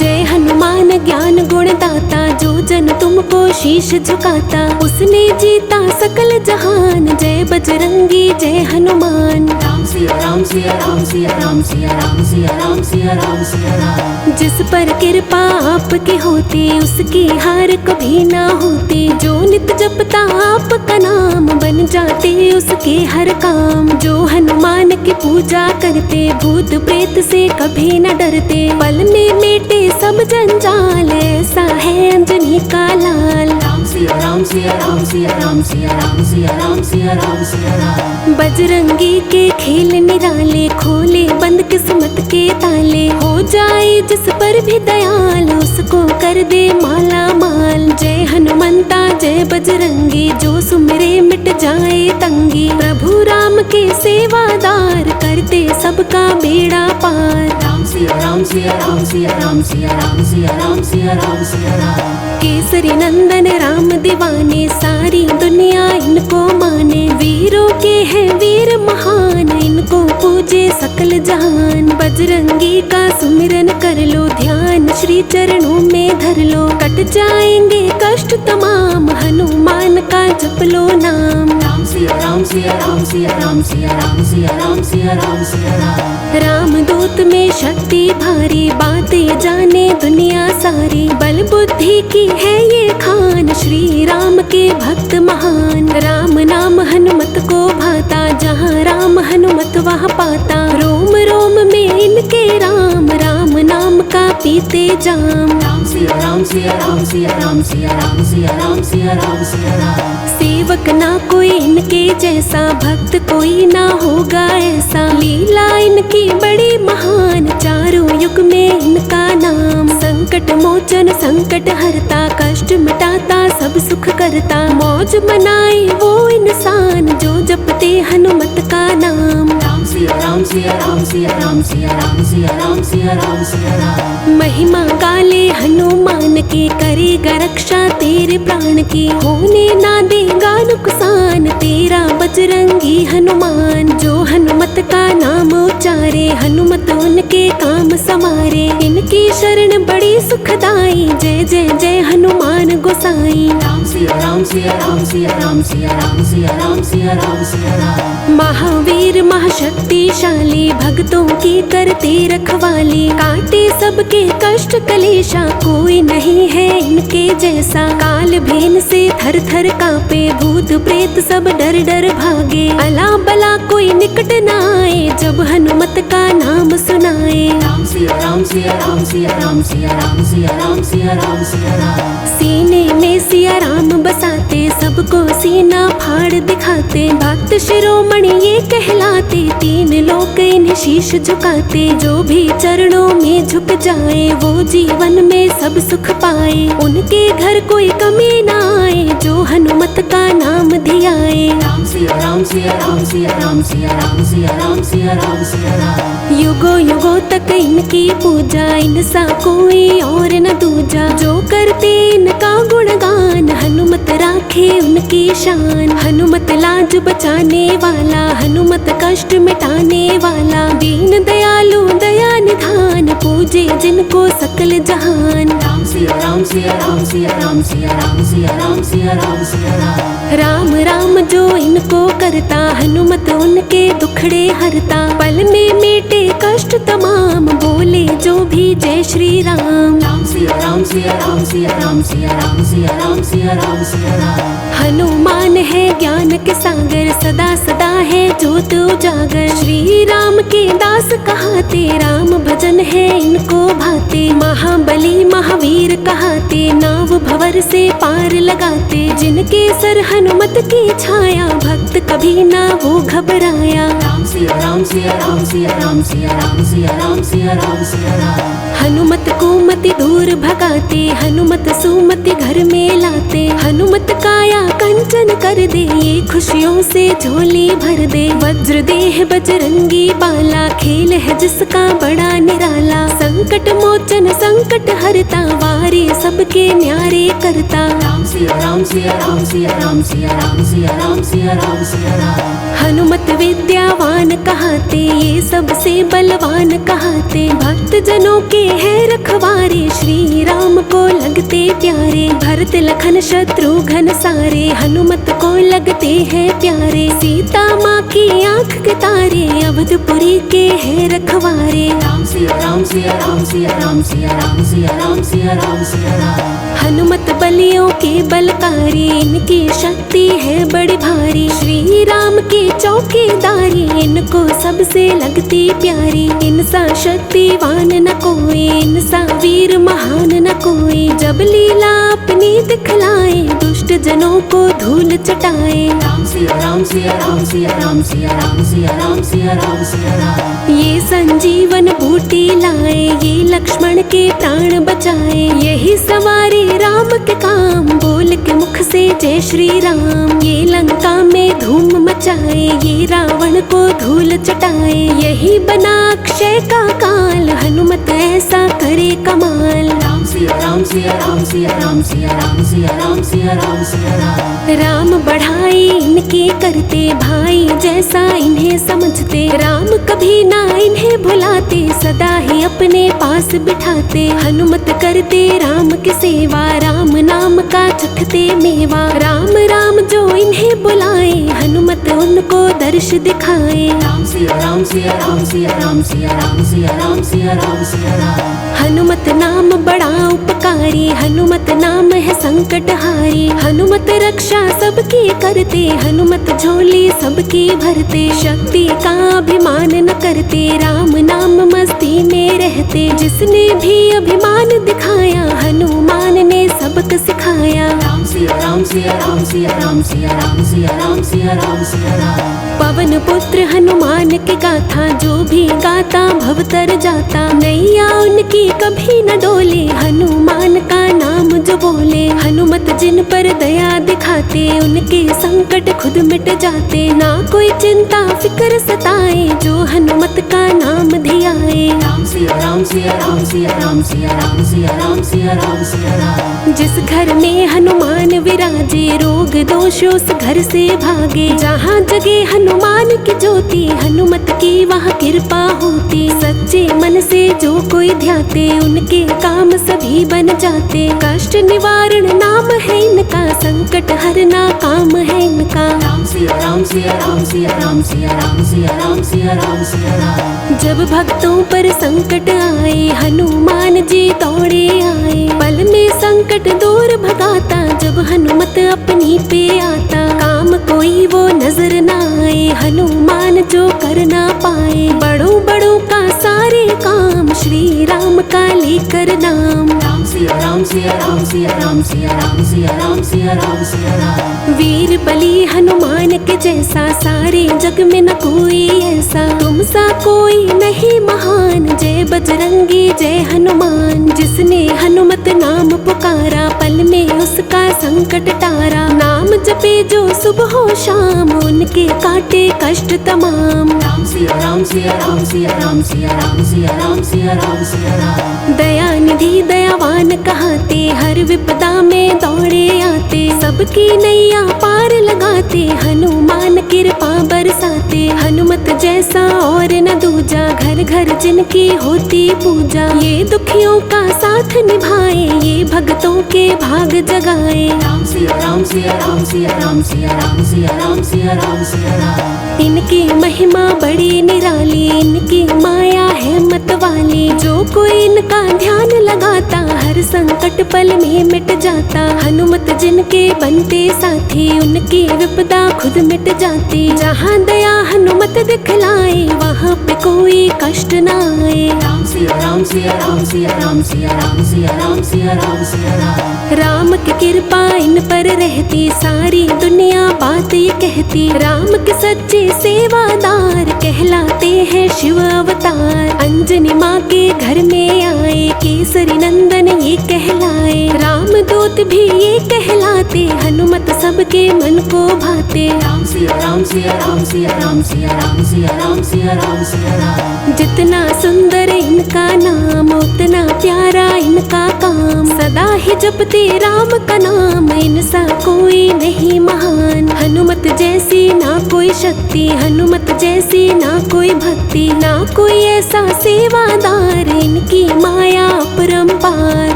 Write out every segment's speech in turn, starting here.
जय हनुमान ज्ञान गुण दाता, जो जन तुमको शीश झुकाता। उसने जीता सकल जहान, जय बजरंगी जय हनुमान। राम सिया राम सिया राम सिया राम सिया राम सिया राम सिया राम सिया राम। जिस पर कृपा आपकी होती, उसकी हार कभी ना होती। जो नित जपता आपका नाम, बन जाते उसके हर काम। जो हनुमान की पूजा करते, भूत प्रेत से कभी न डरते। पल में मिटे सब जंजाल, ऐसा है अंजनी का लाल। राम सिया राम सिया राम सिया राम सिया राम सिया राम सिया राम सिया राम। बजरंगी के खेल निराले, खोले बंद किस्मत के ताले। हो जाए जिस पर भी दयाल, उसको कर दे माला माल। जय हनुमंता जय बजरंगी, जो सुमिरे मिट जाए तंगी। प्रभु राम के सेवादार, करते सबका बेड़ा पार। राम सिया राम सिया राम सिया राम सिया राम सिया राम सिया राम सिया राम। केसरी नंदन राम दीवाने, सारी दुनिया इनको माने। वीरों के हैं वीर महान, इनको पूजे सकल जहान। बजरंगी का सुमिरन कर लो, ध्यान श्री चरणों में धर लो। कट जाएंगे कष्ट तमाम, हनुमान का जप लो नाम। राम सिया राम सिया राम सिया राम सिया राम सिया राम सिया राम सिया राम। राम दूत में शक्ति भारी, बातें जाने दुनिया सारी। बल बुद्धि की है ये खान, श्री राम के भक्त महान। राम नाम हनुमत को भाता, जहाँ राम हनुमत वहाँ पाता। रोम रोम में इनके राम, राम नाम का पीते जाम। राम सिया राम सिया राम सिया राम सिया राम सिया राम सिया राम सिया राम। सेवक ना कोई इनके जैसा, भक्त कोई ना होगा ऐसा। लीला इनकी बड़ी महान, चारों युग में इनका नाम। संकट मोचन संकट हरता, कष्ट मिटाता सब सुख करता। मौज मनाए वो इंसान, जो जपते हनुमत का नाम। राम सिया राम सिया राम सिया राम सिया राम सिया राम सिया राम सिया राम। महिमा गाले हनुमान की, करेगा रक्षा तेरे प्राण की। होने ना देगा नुकसान, तेरा बजरंगी हनुमान। जो हनुमत का नाम उच्चारे, हनुमत उनके काम समारे। इनकी शरण बड़ी सुखदाई, जय जय जय हनुमान गोसाई। राम सिया राम सिया राम सिया राम सिया राम सिया राम सिया राम सिया राम। महावीर महाशक्तिशाली, भक्तों की करते रखवाली। काटे सबके कष्ट कलेशा, कोई नहीं है इनके जैसा। काल भेन से थर थर कांपे, भूत प्रेत सब डर डर भागे। अला बला कोई निकट न आए, जब हनुमत का नाम सुनाए। राम सिया राम सिया राम सिया राम सिया राम सिया राम सिया राम सिया राम। सीने में सिया राम बसाते, सबको सीना फाड़ दिखाते। भक्त शिरोमणि ये कहलाते, तीन लोक इन्हें शीश झुकाते। जो भी चरणों में झुक जाए, वो जीवन में सब सुख पाए। उनके घर कोई कमी ना आए, जो हनुमत का नाम धियाए। राम सिया राम सिया राम सिया राम सिया राम सिया राम सिया राम सिया राम। युगों युगों तक इनकी पूजा, इनसा कोई और न दूजा। जो करते इनका गुणगान, हनुमत राखे उनकी शान। हनुमत लाज बचाने वाला, हनुमत कष्ट मिटाने वाला। दीन दयालु दया निधान, पूजे जिनको सकल जहान। राम सिया राम सिया राम सिया राम सिया राम सिया राम सिया राम सिया राम। राम राम जो इनको करता, हनुमत उनके दुखड़े हरता। पल में मिटे कष्ट तमाम, बोले जो भी जय श्री राम। राम सिया राम सिया राम सिया राम सिया राम सिया राम सिया राम सिया राम। हनुमान है ज्ञान के सागर, सदा सदा है ज्योत उजागर। श्री राम के दास कहाते, राम भजन है इनको भाते। महाबली महावीर कहाते, नाव भंवर से पार लगाते। जिनके सर हनुमत की छाया, भक्त कभी ना वो घबराया। राम सिया राम सिया राम सिया राम सिया राम सिया राम सिया राम सिया राम। हनुमत को मति दूर भगाते, हनुमत सुमति घर में लाते। हनुमत काया कंचन कर दे, ये खुशियों से झोली भर दे। वज्र देह बजरंगी बाला, खेल है जिसका बड़ा निराला। संग संकट मोचन संकट हरता, वारे सबके न्यारे करता। राम सिया राम सिया राम सिया राम सिया राम सिया राम सिया राम सिया राम। हनुमत विद्यावान कहाते, ये सबसे बलवान कहाते। भक्त जनों के हैं रखवारे, श्री राम को लगते प्यारे। भरत लखन शत्रुघ्न सारे, हनुमत को लगते हैं प्यारे। सीता माँ की आँख के तारे, अवधपुरी के हैं रखवारे। राम सिया राम सिया राम सिया राम सिया राम सिया राम सिया राम सिया राम। हनुमत बलियों के बलकारी, इनकी शक्ति है बड़ी भारी। श्री राम की चौकीदारी, इनको सबसे लगती प्यारी। इनसा शक्तिवान न कोई, इनसा वीर महान न कोई। जब लीला अपनी दिखलाए, दुष्ट जनों को धूल चटाए। राम सिया राम सिया राम सिया राम सिया राम सिया राम सिया राम सिया राम। ये संजीवन बूटी लाए, ये लक्ष्मण के प्राण बचाए। यही सवारे राम के काम, बोल के मुख से जय श्री राम। ये लंका में धूम मचाए, ये रावण को धूल चटाए। यही बना अक्षय का काल, हनुमत ऐसा करे कमाल। राम सिया राम सिया राम सिया राम सिया राम सिया राम सिया राम सिया राम। राम बढ़ाई इनके करते, भाई जैसा इन्हें समझते। राम कभी ना इन्हें भुलाते, सदा ही अपने पास बिठाते। हनुमत करते राम की सेवा, राम नाम का चखते मेवा। राम राम जो इन्हें बुलाए, हनुमत उनको दर्श दिखाए। राम सिया राम सिया राम सिया राम सिया राम सिया राम सिया राम सिया राम। हनुमत नाम बड़ा उपकारी, हनुमत नाम है संकट हारी। हनुमत रक्षा सबकी करते, हनुमत झोली सबकी भरते। शक्ति का अभिमान न करते, राम नाम मस्ती में रहते। जिसने भी अभिमान दिखाया, हनुमान ने सबक सिखाया। राम सिया राम सिया राम सिया राम सिया राम सिया राम सिया राम सिया राम। पवन पुत्र हनुमान की गाथा, जो भी गाता भवतर जाता। नैया उनकी कभी न डोले, हनुमान का नाम जो बोले। हनुमत जिन पर दया दिखाते, उनके संकट खुद मिट जाते। ना कोई चिंता फिक्र सताए, जो हनुमत का नाम धियाए। राम सिया राम सिया राम सिया राम सिया राम सिया राम सिया राम सिया राम। जिस घर में हनुमान विराजे, रोग दोष उस घर से भागे। जहाँ जगे हनुमान की ज्योति, हनुमत की वहाँ कृपा होती। सच्चे मन से जो कोई ध्याते, उनके काम सभी बन जाते। कष्ट निवारण नाम है इनका, संकट हरना काम है इनका। राम सिया राम सिया राम सिया राम सिया राम सिया राम सिया राम सिया राम। जब भक्तों पर संकट आए, हनुमान जी दौड़े आए। पल में संकट दूर भगाता, जब हनुमत अपनी पे आता। काम कोई वो नजर ना आए, हनुमान जो कर ना पाए। बड़ों बड़ों का सारे काम, श्री राम का लेकर नाम। राम सिया राम सिया राम सिया राम सिया राम सिया राम सिया राम सिया राम। वीर बली हनुमान के जैसा, सारे जग में न कोई ऐसा। तुम सा कोई नहीं महान, जय बजरंगी जय हनुमान। जिसने हनुमत नाम पुकारा, पल में उसका संकट टारा। नाम जपे जो सुबह हो शाम, उनके काटे कष्ट तमाम। राम सिया राम सिया राम सिया राम सिया राम सिया राम सिया राम सिया राम। दया निधि दयावान कहाते, हर विपदा में दौड़े आते। सबकी नैया पार लगाते, हनुमान कृपा बरसाते। हनुमत जैसा और न दूजा, घर घर जिनकी होती पूजा। ये दुखियों का साथ निभाए, ये भक्तों के भाग जगाए। राम सिया राम सिया राम सिया राम सिया राम सिया राम सिया राम सिया राम। इनकी महिमा बड़ी निराली, इनकी माया है मत वाली। जो कोई इनका ध्यान लगाता, हर संकट पल में मिट जाता। हनुमत जिनके बनते साथी, उनकी विपदा खुद मिट जाती। जहाँ दया हनुमत दिखलाए, वहाँ पे कोई कष्ट न आए। राम सिया राम सिया राम सिया राम सिया राम सिया राम सिया राम सिया राम। राम की कृपा इन पर रहती, सारी दुनिया बात ये कहती। राम के सच्चे सेवादार, कहलाते हैं शिव अवतार। अंजनी माँ के घर में आए, के केसरी नंदन ये कहलाए, राम दूत भी ये कहलाते, हनुमत सबके मन को भाते। राम सिया राम सिया राम सिया राम सिया राम सिया राम सिया राम सिया राम। जितना सुंदर इनका नाम उतना प्यारा इनका काम, सदा ही जपते राम का नाम, इनसा कोई नहीं महान। हनुमत जैसी ना कोई शक्ति, हनुमत जैसी ना कोई भक्ति, ना कोई ऐसा सेवादार, इनकी माया अपरंपार।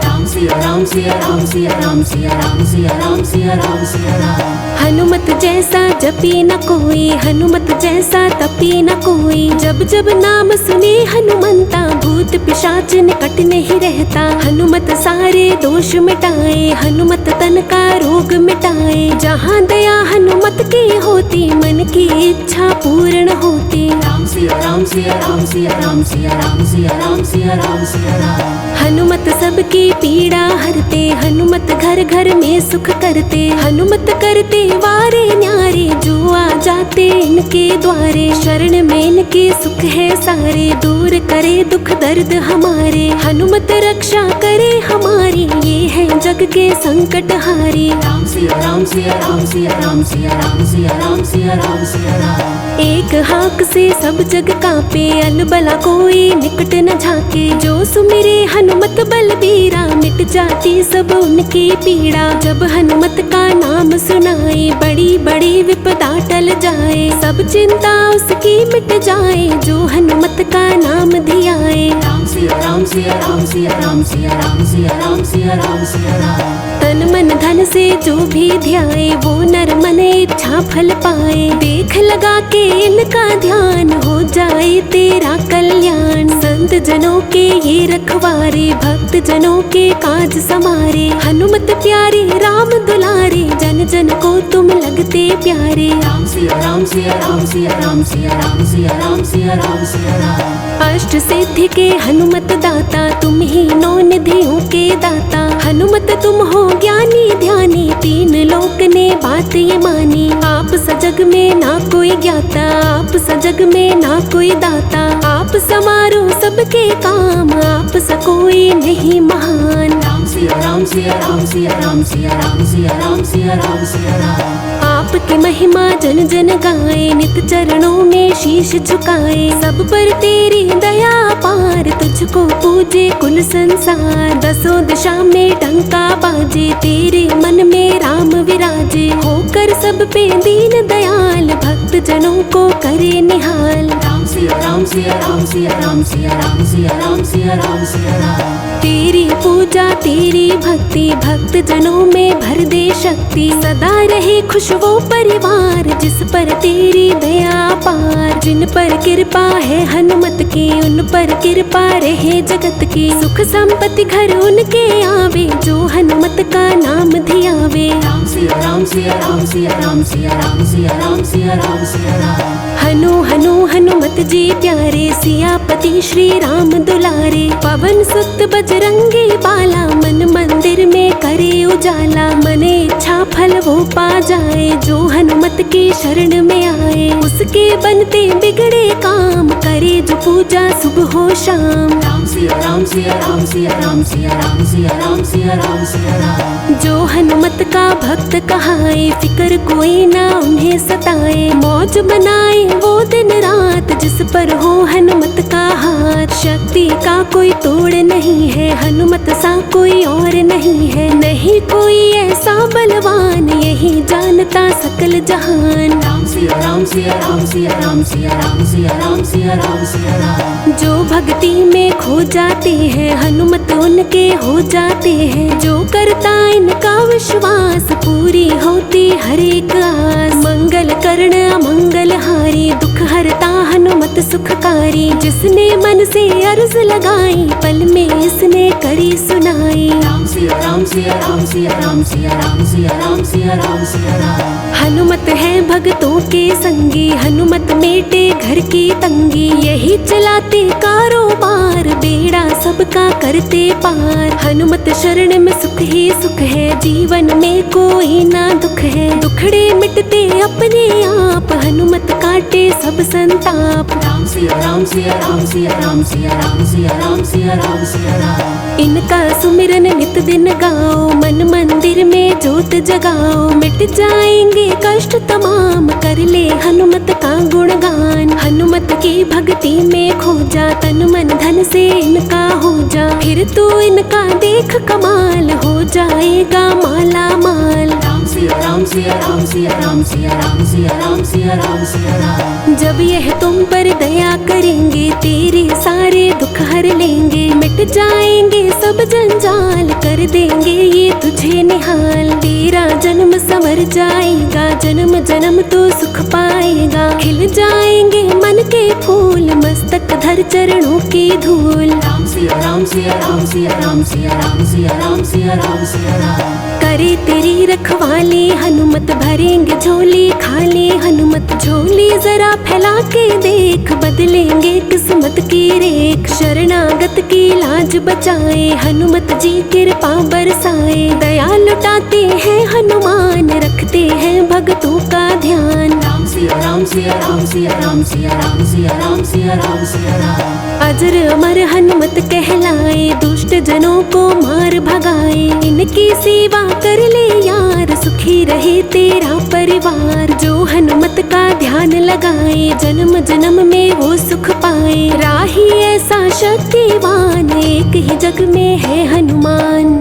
राम सिया राम सिया राम सिया राम सिया राम सिया राम सिया राम सिया राम। हनुमत जैसा जपी न कोई, हनुमत जैसा तपी न कोई, जब जब नाम सुने हनुमंता, भूत पिशाच निकट नहीं रहता। हनुमत सारे दोष मिटाए, हनुमत तन का रोग मिटाए, जहाँ दया हनुमत की होती, मन की इच्छा पूर्ण होती। राम सिया राम सिया राम सिया राम सिया राम सिया राम सिया राम सिया राम। हनुमत सबकी पीड़ा हरते, हनुमत घर घर में सुख करते, हनुमत करते वारे न्यारे, जो आ जाते इनके द्वारे, शरण में इनके सुख है सारे, दूर करे दुख दर्द हमारे, हनुमत रक्षा करे हमारी, ये है जग के संकट हारी। राम सिया राम सिया राम सिया राम सिया राम सिया राम सिया राम सिया राम। एक हाक से सब जग कांपे, अलबला कोई निकट न झाके, जो सुमिरे हनुमत बलबीरा, मिट जाती सब उनकी पीड़ा। जब हनुमत का नाम सुनाए, बड़ी बड़ी विपदा टल जाए, सब चिंता उसकी मिट जाए, जो हनुमत का नाम धियाए। राम सिया राम सिया राम सिया राम सिया राम सिया राम सिया राम सिया राम। तन मन धन से जो भी ध्याए, वो नर मन इच्छा फल पाए, देख लगा के इनका ध्यान, हो जाए तेरा कल्याण। संत जनों के ये रखवारे, भक्त जनों के काज समारे, हनुमत प्यारे राम दुलारे, जन जन को तुम लगते प्यारे। राम सिया राम सिया राम सिया राम सिया राम सिया राम सिया राम सिया राम। अष्ट सिद्धि के हनुमत दाता, तुम ही नौ निधियों के दाता, हनुमत तुम हो ज्ञानी ध्यानी, तीन लोक ने बात ये मानी। आप सजग में ना कोई ज्ञाता, आप सजग में ना कोई दाता, आप समारो सबके काम, आप सा कोई नहीं महान। राम सिया राम सिया राम सिया राम सिया राम सिया राम सिया राम सिया राम। आपकी महिमा जन जन गाए, नित चरणों में शीश झुकाए, सब पर तेरी दया पार, तुझको पूजे कुल संसार। दसों दिशा में डंका बाजे, तेरे मन में राम विराजे, होकर सब पे दीन दयाल, भक्त जनों को करे निहाल। राम सिया राम सिया राम सिया राम सिया राम सिया राम सिया राम सिया राम। तेरी पूजा तेरी भक्ति, भक्त जनों में भर दे शक्ति, सदा रहे खुश वो परिवार, जिस पर तेरी दया पार। जिन पर कृपा है हनुमत की, उन पर कृपा रहे जगत की, सुख संपत्ति घर उनके आवे, जो हनुमत का नाम धियावे। राम सिया राम सिया राम सिया राम सिया राम सिया राम सिया राम सिया राम। हनु हनु हनुमत जी प्यारे, सियापति श्री राम दुलारे, पवन सुत बजरंगी बाला, मन मंदिर में करे उजाला, मने इच्छा फल वो पा जाए, जो हनुमत की शरण में आए, उसके बनते बिगड़े काम, करे जो पूजा सुबह हो शाम। राम सिया राम सिया राम सिया राम सिया राम सिया राम सिया राम सिया राम। जो हनुमत का भक्त कहाए, फिकर कोई ना उन्हें सताए, मौज बनाए वो दिन रात, जिस पर हो हनुमत का हाथ। शक्ति का कोई तोड़ नहीं है, हनुमत सा कोई और नहीं है, नहीं कोई ऐसा बलवान, यही जानता सकल जहान। राम सिया राम सिया राम सिया राम सिया राम सिया राम सिया राम सिया राम। जो भक्ति में खो जाते हैं, हनुमत उनके हो जाते हैं, जो करता इनका विश्वास, पूरी होती हर एक आस। मंगल कर्ण अमंगल हारी, दुख हरता हनुमत सुखकारी, जिसने मन से अर्ज लगाई, पल में इसने करी सुनाई। राम सिया राम सिया राम सिया राम सिया राम सिया राम सिया राम सिया राम। हनुमत है भक्तों के संगी, हनुमत मेटे घर की तंगी, यही चलाते कारोबार, बेड़ा सब सबका करते पार। हनुमत शरण में सुख ही सुख है, जीवन में कोई ना दुख है। दुखड़े मिटते अपने आप, हनुमत काटे सब संताप। राम सिया राम सिया राम सिया राम सिया राम सिया राम सिया राम सिया राम। इनका सुमिरन नित दिन गाओ, मन मंदिर में जोत जगाओ। मिट जाएंगे कष्ट तमाम, कर ले हनुमत का गुणगान। हनुमत की भक्ति में खो जा, तन मन धन से इनका हो जा। फिर तू इनका देख कमाल, हो जाएगा माला माल। राम सिया राम सिया राम सिया राम सिया राम सिया राम सिया राम सिया राम। जब यह तुम पर दया करेंगे, तेरे सारे दुख हर लेंगे। मिट जाएंगे सब जंजाल, कर देंगे ये तुझे निहाल। तेरा जन्म संवर जाएगा, जन्म जन्म तो सुख पाएगा। खिल जाएंगे मन के फूल, मस्तक धर चरणों की धूल। राम सिया राम सिया राम सिया राम सिया राम सिया राम सिया राम सिया राम। करे तेरी रखवाली हनुमत, भरेंगे झोली खाली हनुमत। झोली जरा फैला के देख, बदलेंगे किस्मत की रेख। शरणागत की लाज बचाए, हनुमत जी कृपा बरसाए। दया लुटाते हैं हनुमान, रखते हैं भक्तों का ध्यान। राम सिया राम सिया राम सिया राम सिया राम सिया राम सिया राम सिया राम। अजर अमर हनुमत कहलाए, दुष्ट जनों को मार भगाए। इनकी सेवा कर ले यार, सुखी रहे तेरा परिवार। जो हनुमत का ध्यान लगाए, जन्म जन्म में वो सुख पाए। राही ऐसा शक्तिवान, एक ही जग में है हनुमान।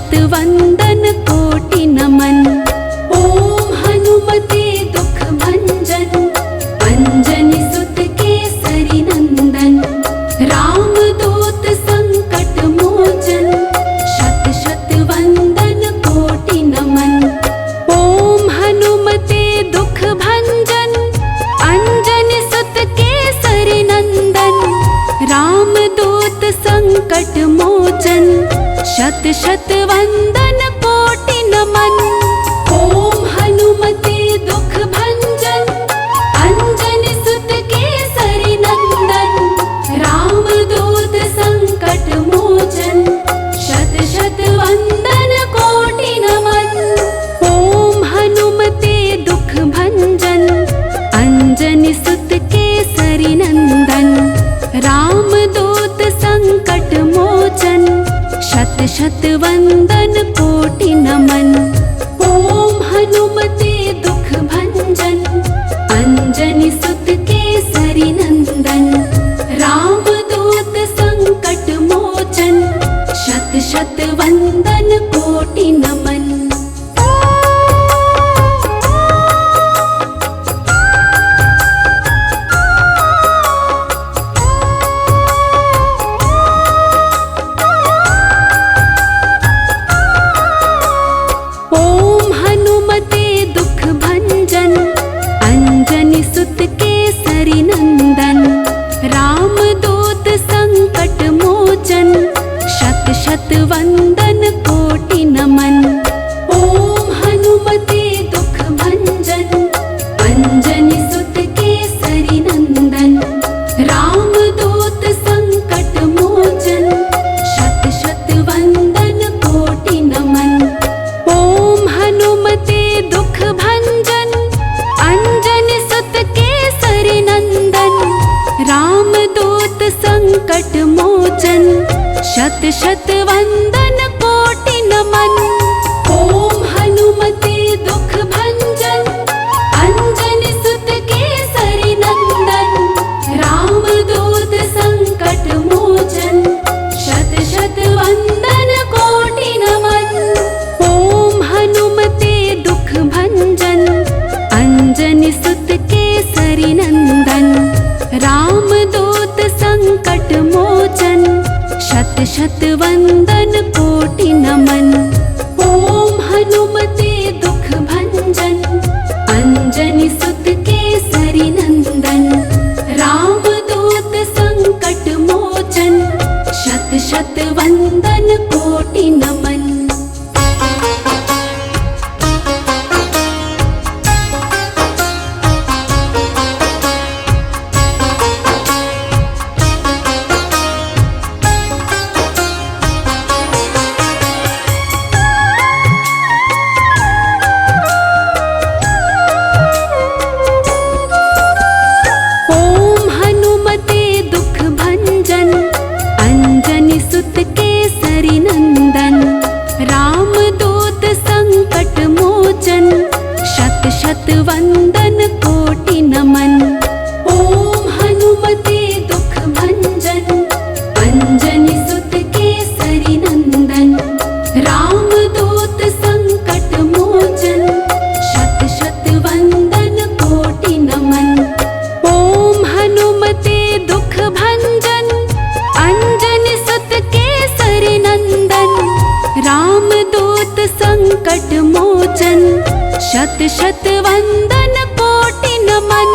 शत वंदन कोटि नमन। ओम हनुमते दुख भंजन अंजनी सुत केसरी नंदन। राम दूत संकट मोचन शत शत वंदन कोटि नमन। ओम हनुमते दुख भंजन अंजनी सुत केसरी नंदन। राम दूत संकट मोचन शत शत वंदन कोटि नमन। ओम हनुमते दुख भंजन अंजनी सुत केसरी नंदन। राम दूत संकट मोचन शत शत वंदन कोटि नमन। ओम हनुमते दुख भंजन अंजनी सुत केसरी नंदन। राम दूत संकट मोचन शत शत वंदन कोटि नमन। ओम हनुमते दुख भंजन अंजनी सुत केसरी नंदन। राम दूत संकट मोचन शत शत वंदन कोटि नमन। ओम हनुमते दुख भंजन अंजनी सुत केसरी नंदन। राम दूत संकट मोचन शत शत वंदन कोटि नमन। ओम हनुमते दुख भंजन अंजनी सुत केसरी नंदन। राम दूत संकट मोचन शत शत वंदन कोटि नमन। ओम हनुमते दुख भंजन अंजनी सुत केसरी नंदन। राम दूत संकट मोचन शत शत वंदन कोटि नमन। ओम हनुमते दुख भंजन अंजनी सुत केसरी नंदन। राम दूत संकट मोचन शत शत वंदन कोटि नमन। ओम हनुमते दुख भंजन अंजनी सुत केसरी नंदन। राम दूत संकट मोचन शत शत वंदन कोटि नमन। ओम हनुमते दुख भंजन अंजनी सुत केसरी नंदन। राम दूत संकट मोचन शत शत वंदन कोटि नमन। ओम हनुमते दुख भंजन अंजनी सुत केसरी नंदन। राम दूत संकट मोचन शत शत वंदन कोटि नमन। ओम हनुमते दुख भंजन अंजनी सुत केसरी नंदन। राम दूत संकट मोचन शत शत वंदन कोटि नमन। ओम हनुमते दुख भंजन अंजनी सुत केसरी नंदन। राम दूत संकट मोचन शत शत वंदन कोटि नमन।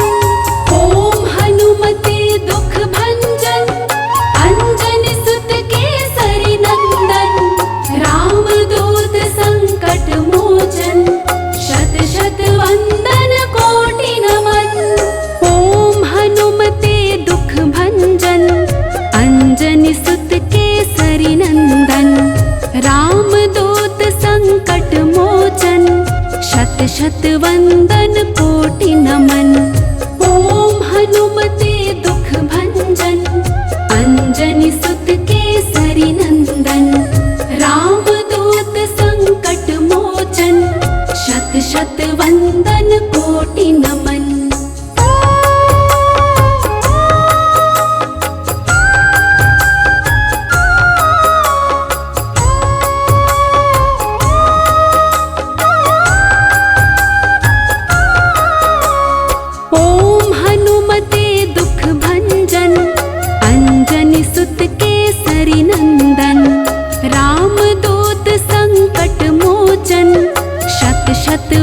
ओम हनुमते दुख भंजन अंजनी सुत केसरी नंदन। राम दूत संकट मोचन शत शत वंदन कोटि नमन। ओम हनुमते दुख भंजन अंजनी सुत केसरी नंदन। राम दूत संकट मोचन शत शत वंदन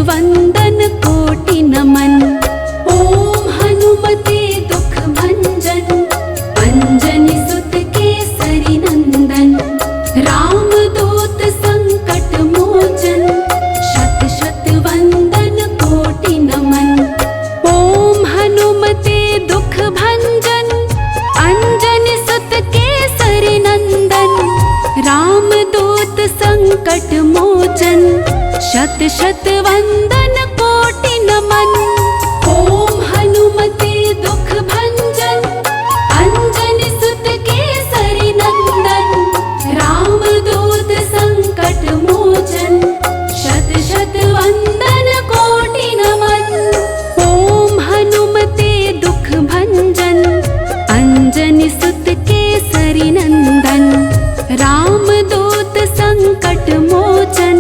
वंदन कोटि नमन। ओम हनुमते दुख भंजन अंजनी सुत केसरी नंदन। राम दूत संकट मोचन शत शत वंदन कोटि नमन। ओम हनुमते दुख भंजन अंजनी सुत केसरी नंदन। राम दूत संकट मोचन शत शत वंदन कोटि नमन। ओम हनुमते दुख भंजन अंजनी सुत केसरी नंदन। राम दूत संकट मोचन शत शत वंदन कोटि नमन। ओम हनुमते दुख भंजन अंजनी सुत केसरी नंदन। राम दूत संकट मोचन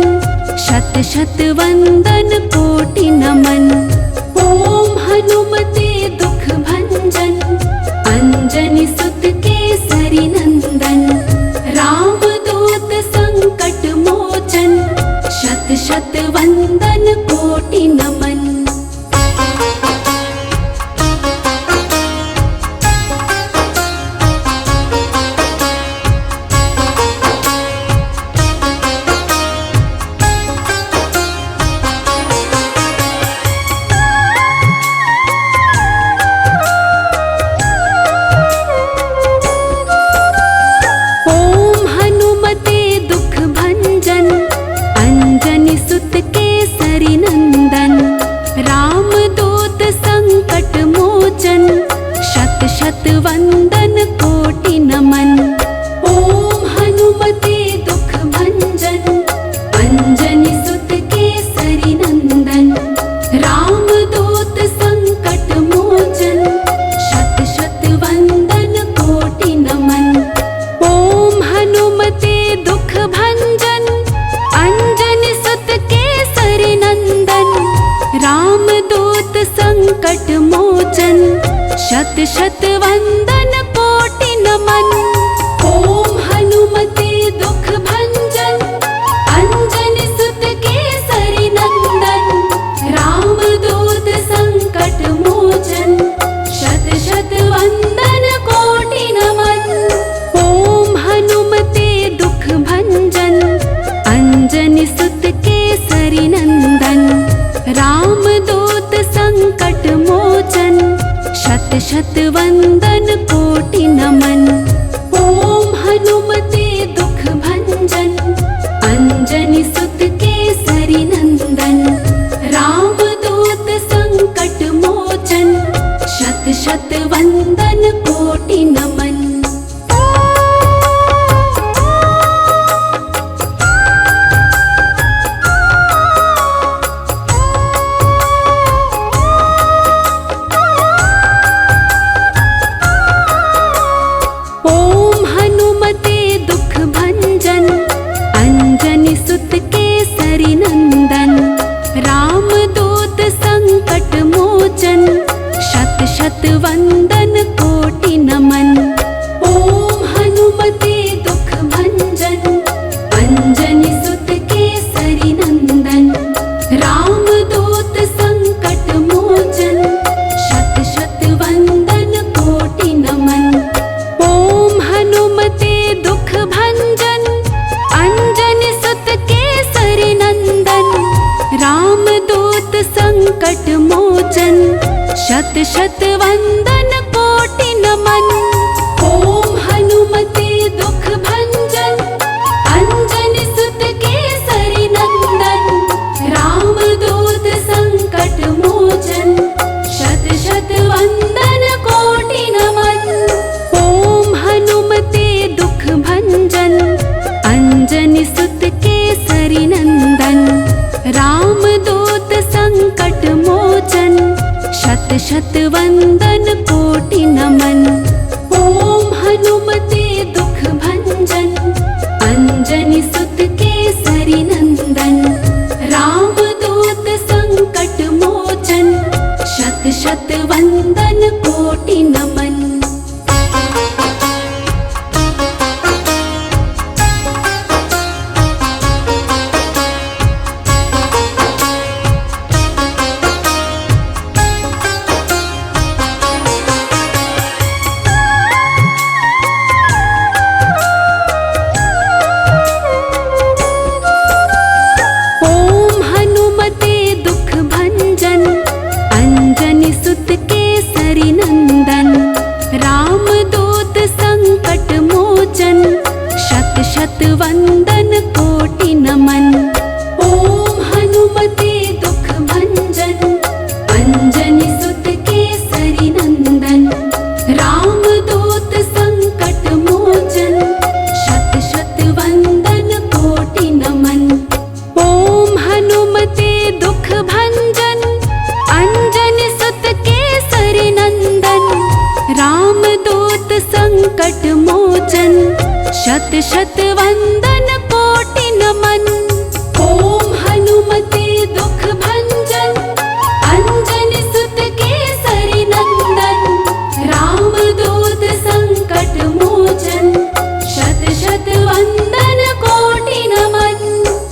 शत शत वंदन कोटि नमन। ओम हनुमते दुख भंजन अंजनी सुत केसरी नंदन। राम दूत संकट मोचन शत शत वंदन कोटि नमन। केसरी नंदन। राम दूत संकट मोचन शत शत वंदन कोटि नमन। ओम हनुमते दुख भंजन अंजनी सुत केसरी नंदन। राम दूत संकट मोचन शत शत वंदन कोटि नमन। ओम हनुमते दुख भंजन अंजनी सुत केसरी नंदन। राम दूत संकट मोचन शत शत वंदन कोटि नमन। ओम हनुमते दुख भंजन अंजनी सुत केसरी नंदन। राम दूत संकट मोचन शत शत वंदन कोटि नमन। ओम हनुमते दुख भंजन अंजनी सुत केसरी नंदन। राम दूत संकट मोचन शत शत वंदन कोटि नमन। ओम हनुमते दुख भंजन अंजनी सुत केसरी नंदन। राम दूत संकट मोचन शत शत वंदन कोटि नमन। ओम हनुमते दुख भंजन अंजनी सुत केसरी नंदन। राम दूत संकट मोचन शत शत वंदन कोटि नमन। ओम हनुमते दुख भंजन अंजनी सुत केसरी नंदन। राम दूत संकट मोचन शत शत वंदन कोटि नमन। ओम हनुमते दुख भंजन अंजनी सुत केसरी नंदन। राम दूत संकट मोचन शत शत वंदन कोटि नमन। ओम हनुमते दुख भंजन अंजनी सुत केसरी नंदन। राम दूत संकट मोचन शत शत वंदन कोटि नमन। ओम हनुमते दुख भंजन अंजनी सुत केसरी नंदन। राम दूत संकट मोचन शत शत वंदन को शत वंदन कोटि नमन। ओम हनुमते